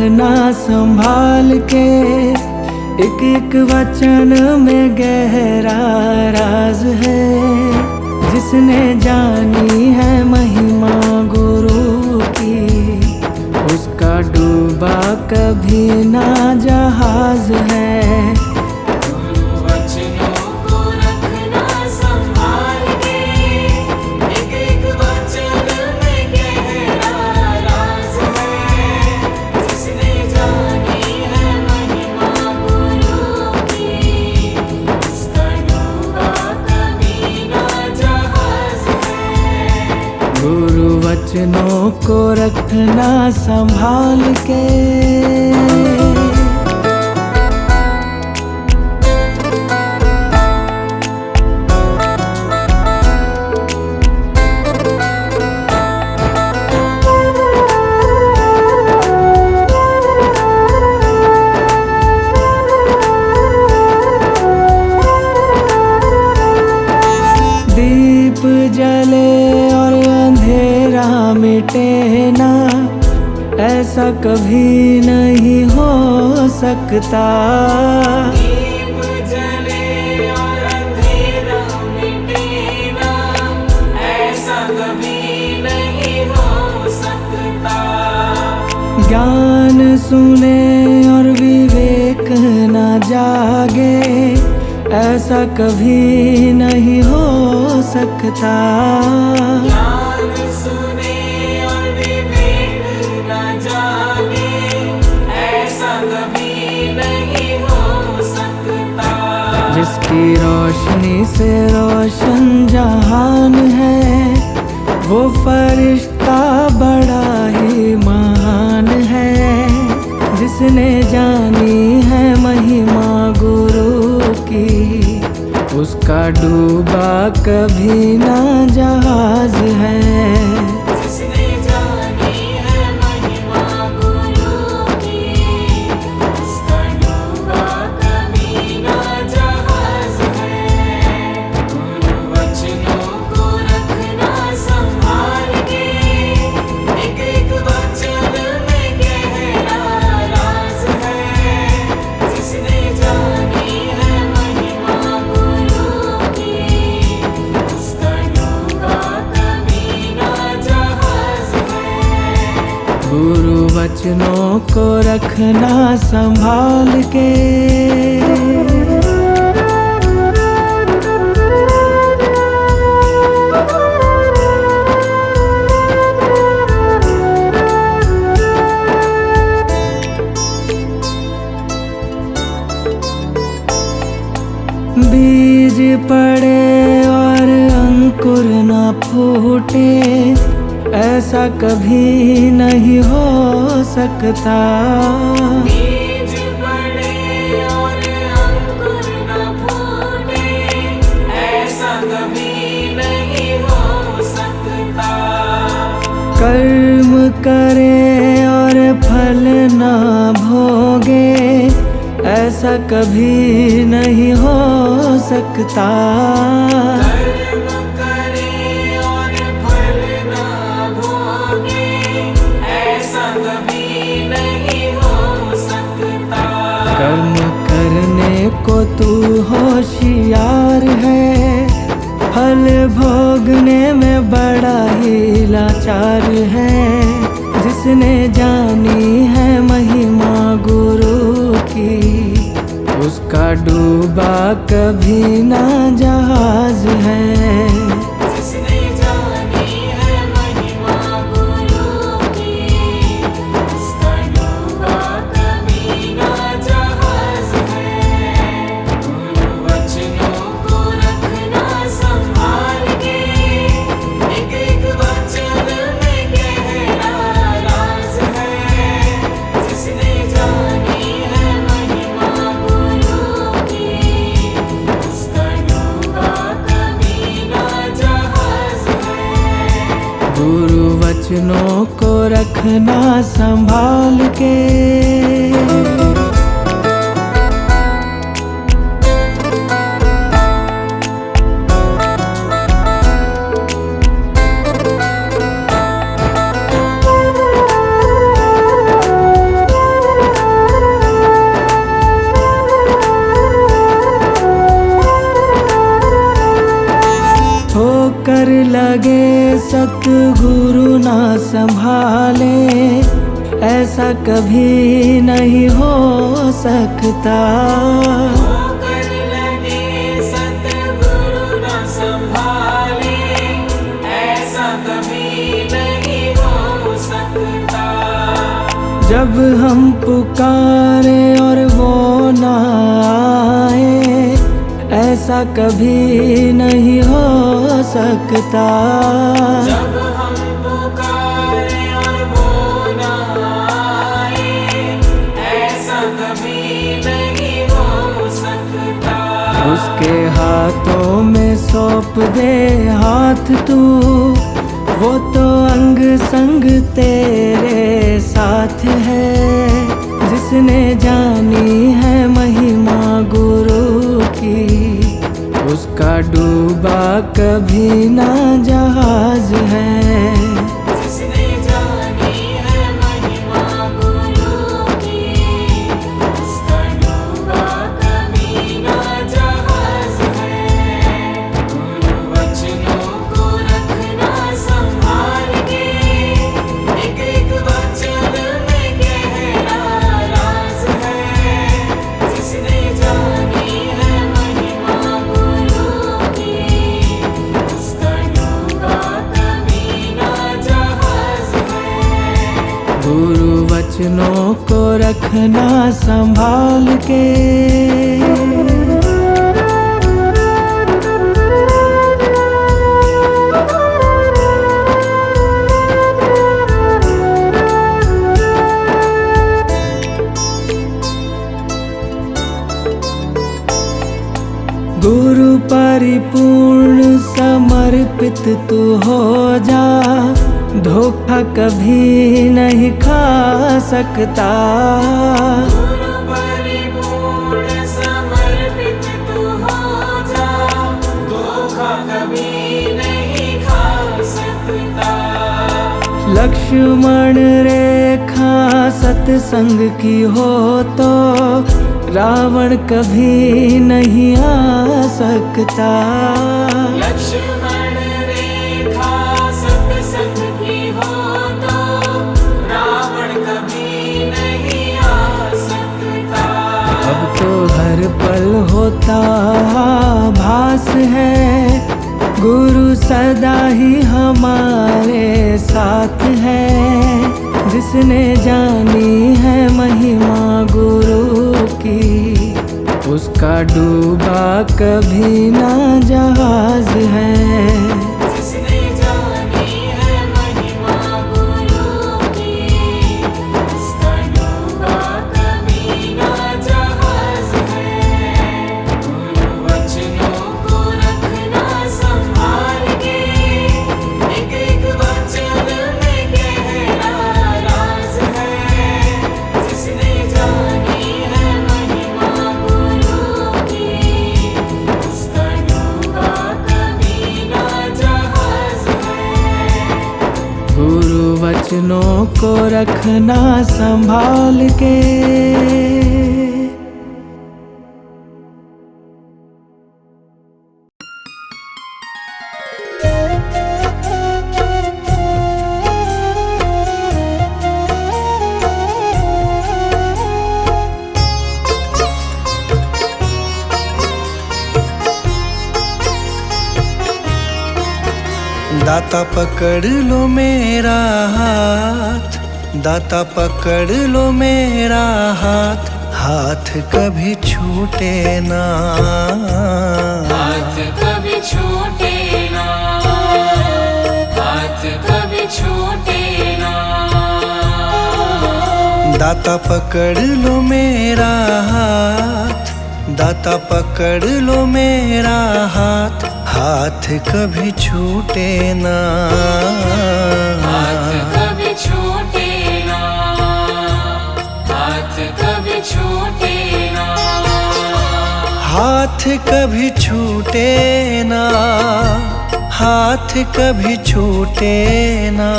रखना संभाल के, एक एक वचन में गहरा राज है। जिसने जानी है महिमा गुरु की, उसका डूबा कभी ना जहाज है। गुरु वचनों को रखना संभाल के। दीप जले और अंधेरा मिटे ना, ऐसा कभी नहीं हो सकता। दीप जले और अंधेरा मिटे ना, ऐसा कभी नहीं हो सकता। ज्ञान सुने और विवेक न जागे, ऐसा कभी नहीं हो सकता। ज्ञान सुने और विवेक न जागे, ऐसा कभी नहीं हो सकता। जिसकी रोशनी से रोशन जहान है, वो फरिश्ता बड़ा ही महान है। जिसने जानी है महिमा गुरु की, उसका डूबा कभी ना जहाज है। जिसने जानी है महिमा गुरु की, उसका डूबा कभी ना जहाज है। गुरु वचनों को रखना संभाल के, एक एक वचन में गहरा राज है। जिसने जानी है महिमा गुरु की, उसका डूबा कभी ना जहाज है। गुरु वचनों को रखना संभाल के। बीज पड़े और अंकुर न फूटे, ऐसा कभी नहीं हो सकता। बीज पड़े और अंकुर न फूटे, ऐसा कभी नहीं हो सकता। कर्म करे और फल न भोगे, ऐसा कभी नहीं हो सकता। कर्म करे और फल ना भोगे, ऐसा कभी नहीं हो सकता। कर्म करने को तू होशियार है, फल भोगने में बड़ा ही लाचार है। जिसने जानी है महिमा गुरु की, उसका डूबा कभी ना जहाज है। जिसने जानी है महिमा गुरु की, उसका डूबा कभी ना जहाज है। गुरु वचनों को रखना संभाल के, एक एक वचन में गहरा राज है। जिसने जानी है महिमा गुरु की, उसका डूबा कभी ना जहाज है। गुरु वचनों को रखना संभाल के। सतगुरु ना संभाले ऐसा कभी नहीं हो सकता। होकर लगे सतगुरु ना संभाले ऐसा कभी नहीं हो सकता। जब हम पुकारे और वो ना आए ऐसा कभी नहीं हो सकता। जब हम पुकारे और वो ना आए ऐसा कभी नहीं हो सकता। उसके हाथों में सौंप दे हाथ तू, वो तो अंग संग तेरे साथ है। जिसने जानी है महिमा गुरु की उसका डूबा कभी ना जहाज है। जिसने जानी है महिमा गुरु की उसका डूबा कभी ना जहाज है। गुरु वचनों को रखना संभाल के, एक एक वचन में गहरा राज है। जिसने जानी है महिमा गुरु की उसका डूबा कभी ना जहाज है। गुरु वचनों को रखना संभाल के। गुरु परिपूर्ण समर्पित तू हो जा, धोखा कभी नहीं खा सकता। गुरु परिपूर्ण समर्पित तू हो जा, धोखा कभी नहीं खा सकता। लक्ष्मण रेखा सत्संग की हो तो रावण कभी नहीं आ सकता। लक्ष्मण रेखा सत्संग की हो तो रावण कभी नहीं आ सकता। अब तो हर पल होता भास है, गुरु सदा ही हमारे साथ है। जिसने जानी है महिमा गुरु की उसका डूबा कभी ना जहाज है। जिसने जानी है महिमा गुरु की उसका डूबा कभी ना जहाज है। गुरु वचनों को रखना संभाल के, एक एक वचन में गहरा राज है। जिसने जानी है महिमा गुरु की उसका डूबा कभी ना जहाज है। गुरु वचनों को रखना संभाल के। दाता पकड़ लो मेरा हाथ, दाता पकड़ लो मेरा हाथ, हाथ कभी छूटे ना। हाथ कभी छूटे ना, हाथ कभी छूटे ना। दाता पकड़ लो मेरा हाथ, दाता पकड़ लो मेरा हाथ, हाथ कभी छूटे ना। हाथ कभी छूटे ना, हाथ कभी छूटे ना। हाथ कभी छूटे ना, हाथ कभी छूटे ना,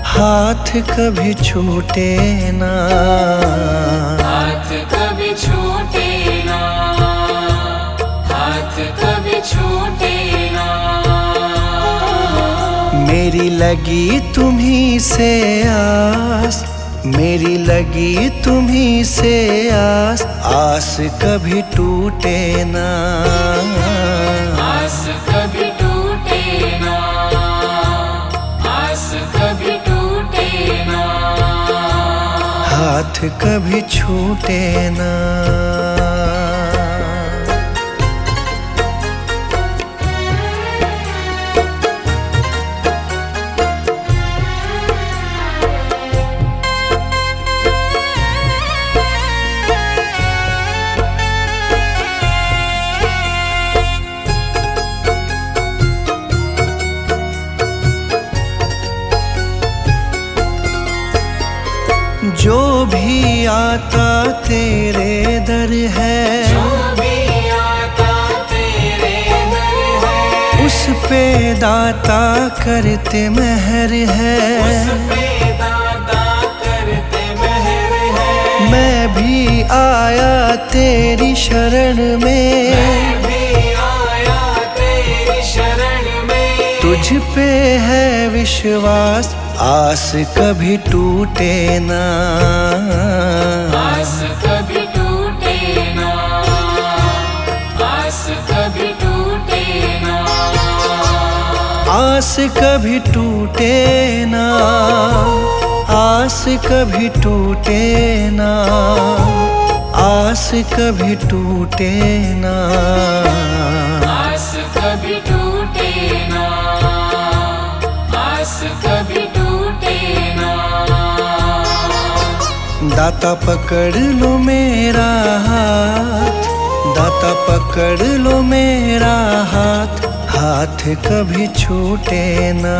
हाथ कभी छूटे ना। हाथ कभी छूटे ना, हाथ कभी छूटे ना। लगी तुम्ही से आस, मेरी लगी तुम्ही से आस, आस कभी टूटे ना, आस कभी टूटे ना, आस कभी टूटे ना, हाथ कभी छूटे ना। जो भी आता तेरे दर है, जो भी आता तेरे दर है, उस पे दाता करते मेहर है, उस पे दाता करते मेहर है। मैं भी आया तेरी शरण में, मैं भी आया तेरी शरण में, तुझ पे है विश्वास, आस कभी टूटे ना, आस कभी टूटे ना, आस कभी टूटे ना, आस कभी टूटे ना, आस कभी टूटे ना, आस कभी टूटे ना, आस कभी टूटे ना, आस कभी टूटे ना। दाता पकड़ लो मेरा हाथ, दाता पकड़ लो मेरा हाथ, हाथ कभी छूटे ना,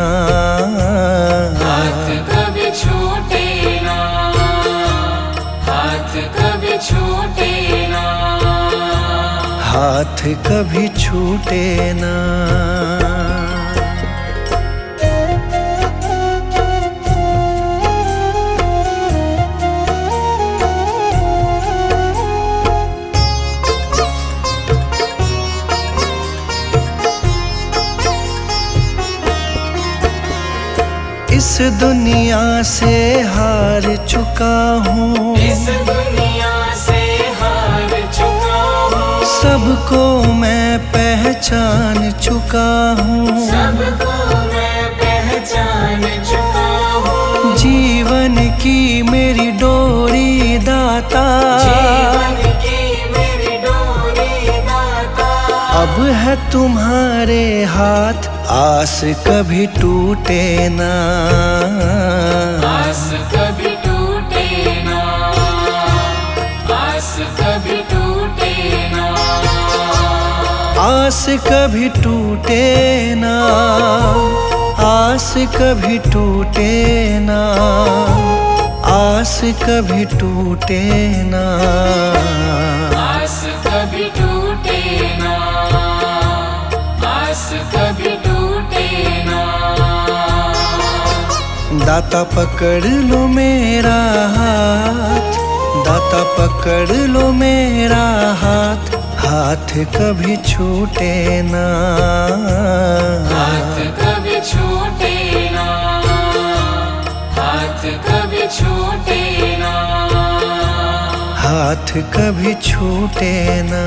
हाथ कभी छूटे ना, हाथ कभी छूटे ना, हाथ कभी छूटे ना। इस दुनिया से हार चुका हूँ, इस दुनिया से हार चुका हूँ, सबको मैं पहचान चुका हूँ, सबको मैं पहचान चुका हूँ। जीवन की मेरी डोरी दाता, जीवन की मेरी डोरी दाता, अब है तुम्हारे हाथ, आस कभी टूटे ना, आस कभी टूटे ना, आस कभी टूटे ना, आस कभी टूटे ना, आस कभी टूटे ना, आस कभी टूटे ना, आस कभी टूटे ना, आस कभी टूटे ना। दाता पकड़ लो मेरा हाथ, दाता पकड़ लो मेरा हाथ, हाथ कभी छूटे ना, हाथ कभी छूटे ना, हाथ कभी छूटे ना, हाथ कभी छूटे ना।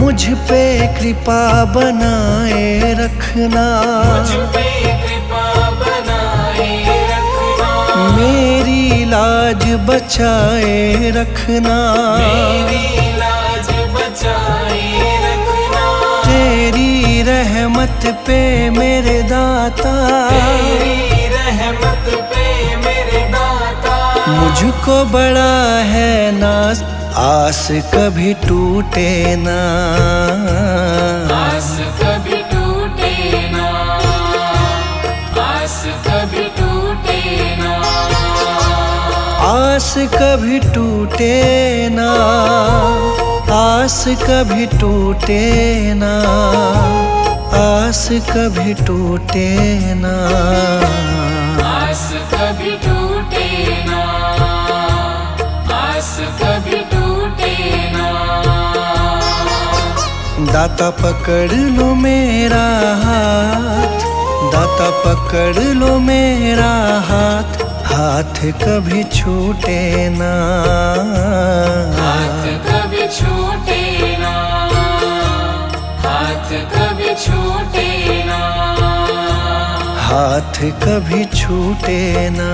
मुझ पे कृपा बनाए रखना, मुझ पे कृपा बनाए रखना, मेरी लाज बचाए रखना, मेरी लाज बचाए रखना, तेरी रहमत पे मेरे दाता, तेरी रहमत पे मेरे दाता, मुझको बड़ा है नाज, आस कभी टूटे ना, आस कभी टूटे ना, आस कभी टूटे ना, आस कभी टूटे ना, आस कभी टूटे ना, आस कभी टूटे ना, आस कभी टूटे ना, आस कभी टूटे ना। दाता पकड़ लो मेरा हाथ, दाता पकड़ लो मेरा हाथ, हाथ कभी छूटे ना, हाथ कभी छूटे ना, हाथ कभी छूटे ना, हाथ कभी छूटे ना।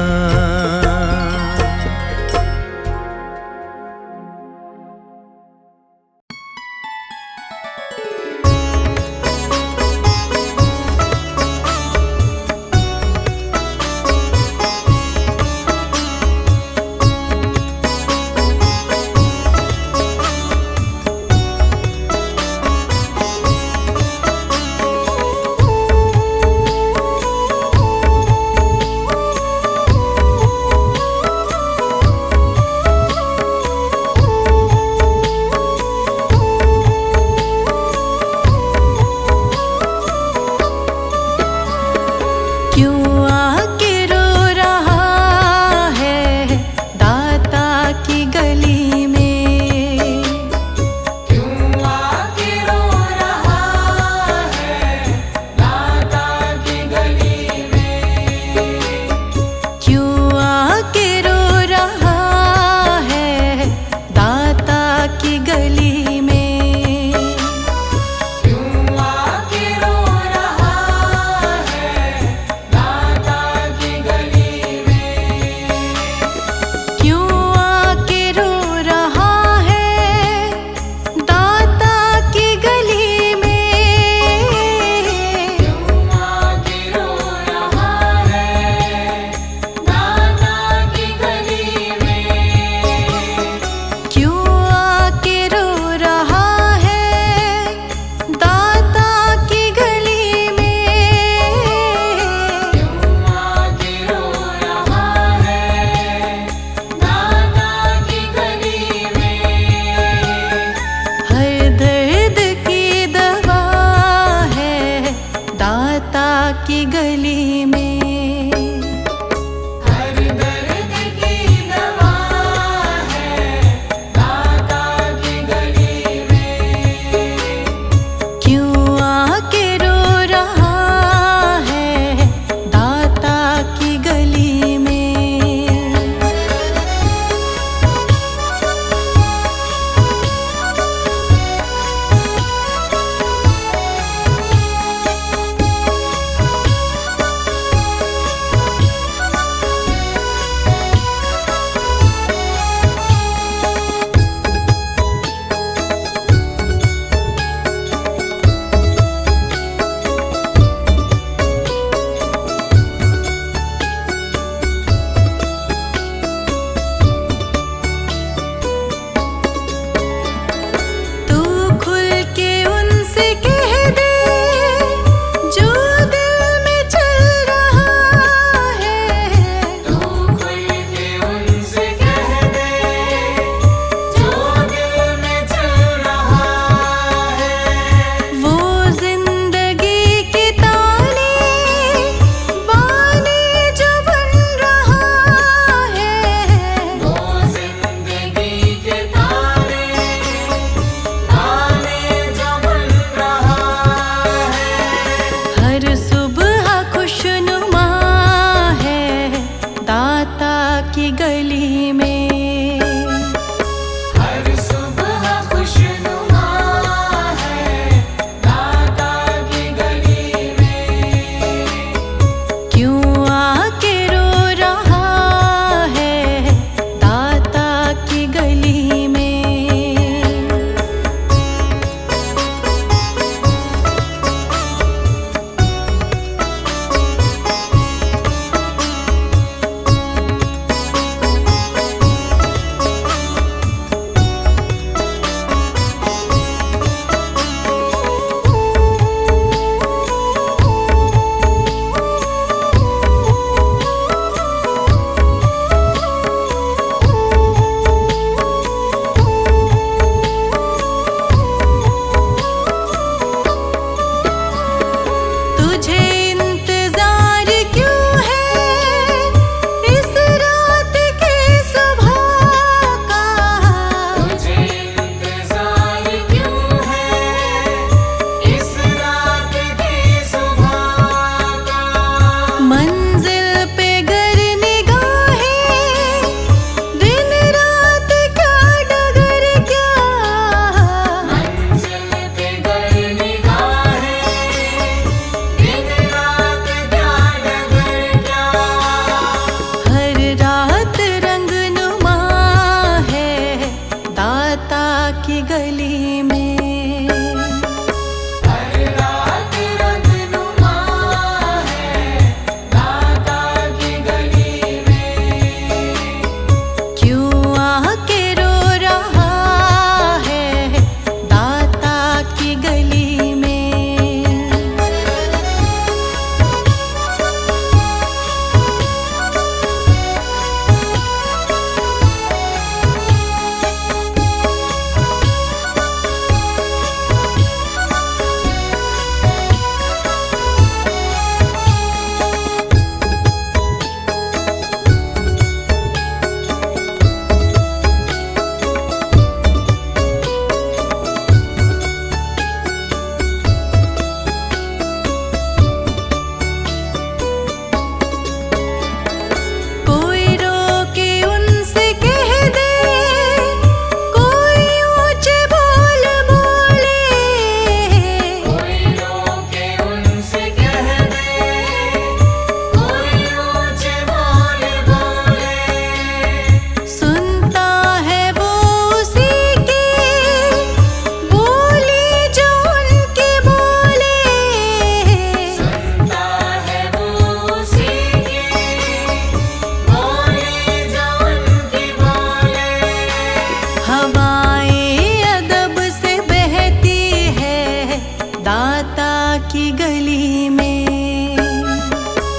दाता की गली में।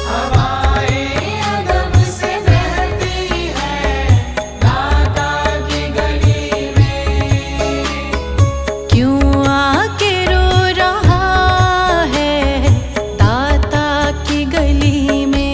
हवाएं अदब से बहती है दाता की गली में। क्यों आके रो रहा है दाता की गली में।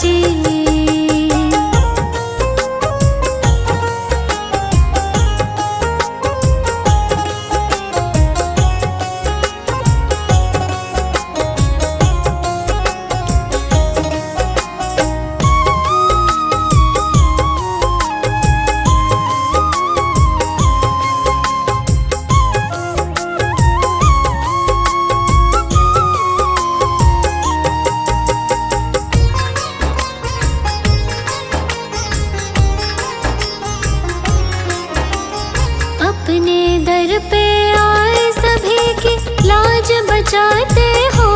जी। अपने दर पे आए सभी की लाज बचाते हो।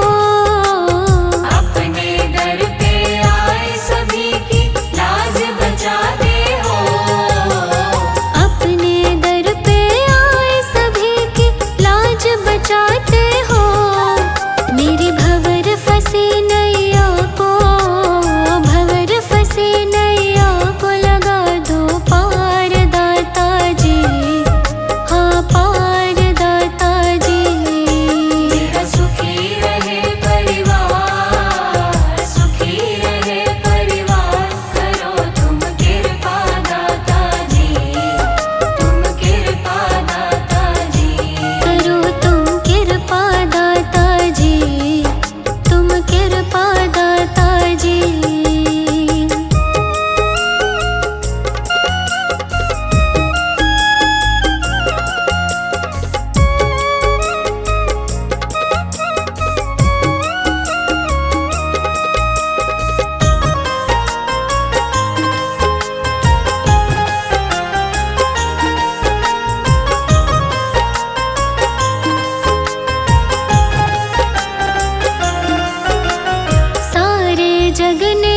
अपने दर पे आए सभी की लाज बचाते हो। अपने दर पे आए सभी की लाज बचाते हो। मेरी भंवर फंसी नैया को, भंवर फंसी नैया को लगा दो पार दाता जी, हाँ पार दाता जी। मेरा सुखी रहे परिवार, सुखी रहे परिवार, करो तुम कृपा दाता जी, तुम कृपा दाता जी। करो तुम कृपा दाता जी, तुम कृपा दाता जी। सारे जग ने